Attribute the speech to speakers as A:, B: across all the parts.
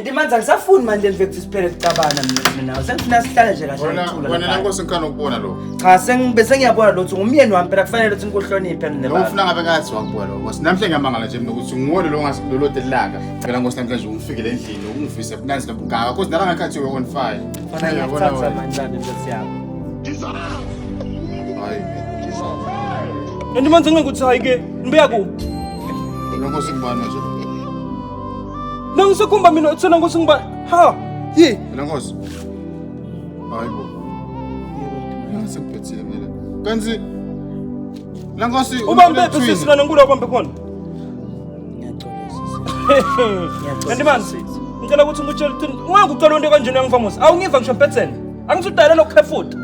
A: Ndimanzi angisafuni manje ngivethi siphele kucabana mina nawe. Sengifuna sihlale nje kahle ngithula.
B: Wena nankosi ngikhona ukubona lo.
A: Cha bese ngiyabona lo ukuthi umyeni wami phela kufanele ukuthi ngikuhloniphe mina.
B: Lo ufuna ngabe ngathi wakubona lo. Ngosi namhle ngiyamangala nje mina ukuthi ngibone lo ngasilolotelaka. Phela ngosi namhlanje ungifikele endlini ungivise bunanzi lobungaka. Cause nala ngakhathi we on fire.
A: Fanele ngiyathatha manje nje yabo.
B: Hayi.
C: Ndimanzi ngikuthi hayi ke nibuya ku.
B: Nankosi ngibona nje.
C: Nangisekhumba mina uthena ngosi ngiba ha yi
B: Nankosi. Hayibo. Ngisekuphethile mina. Kanzi Nankosi
C: ubambe sisi lana ngikulo ubambe khona.
A: Ngiyaxolisa.
C: Ndimanzi ngicela ukuthi ngitshele ukuthi ungakucela into kanjena yangifamosa awungiva ngisho Bethel angisudalela lokukhefuta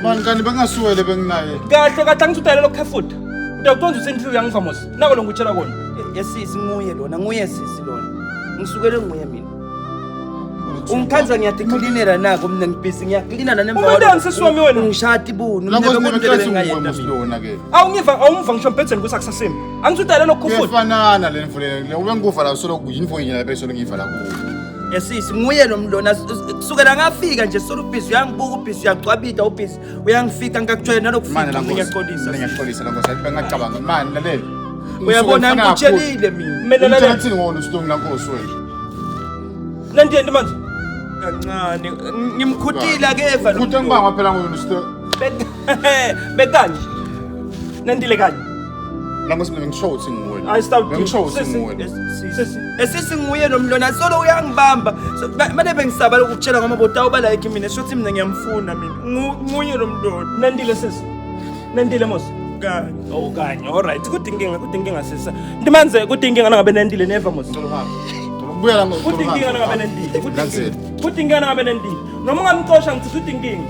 B: Man kanti bengasuwele benginaye.
C: kahle angisudalela lokukhefuta uyakuqonda usendliwe yangifamosa nako lo ngitshela kona
A: Yesisi nguye lona nguye sisi lona. Ngisukele nguye mina. Ungikhanza ngiyadeclinera nako mina ngibhizi ngiyaklinana nemva
C: Umuntu angisesiwami wena.
A: Ngishati ibuni
B: Nankosi
A: ngiyabona
B: ngiyayenda mina ke.
C: awungiva ngisho Bethel kusakusasemi angisudalela lokukhefuta
B: Kufanana le mvule le ubengikufa la solo kuyinfo yini la bese ngiyiva la kuwo.
A: Yesisi nguye lo mlona kusukela ngafika nje solo ubhizi uyangibuka ubhizi uyacwabida ubhizi uyangifika ngakujwayela nalokufika ngiyaqolisa.
B: Ngiyaxolisa Nankosi bengacabanga mani lalela.
A: Uyabona ngikutshelile mina.
C: mina lalela
B: Uthini ngona uStong Nankosi wena?
C: nandiye ndimanzi
A: Kancane ngimkhutile akeva lo.
B: Kuthi ngibanga phela ngoyena uStong.
C: bekanje nandile kanye
B: Nankosi mina ngisho ukuthi ngingwena.
C: I stop
B: Ngisho ukuthi ngingwena.
A: Esisi nguye lo mlona solo uyangibamba. Manje bengisaba lokutshela ngamabota awubala yake mina shothi mina ngiyamfuna mina. Nguye lo mlona.
C: nandile sisi nandile mos
A: Kanye.
C: oh kanye alright kudinkinga sisi ndimanze kudinkinga nangabe nandile never mos
B: Buya la ngoku.
C: kudinkinga nangabe nandile kudinkinga nangabe nandile noma ungamxosha ngithi kudinkinga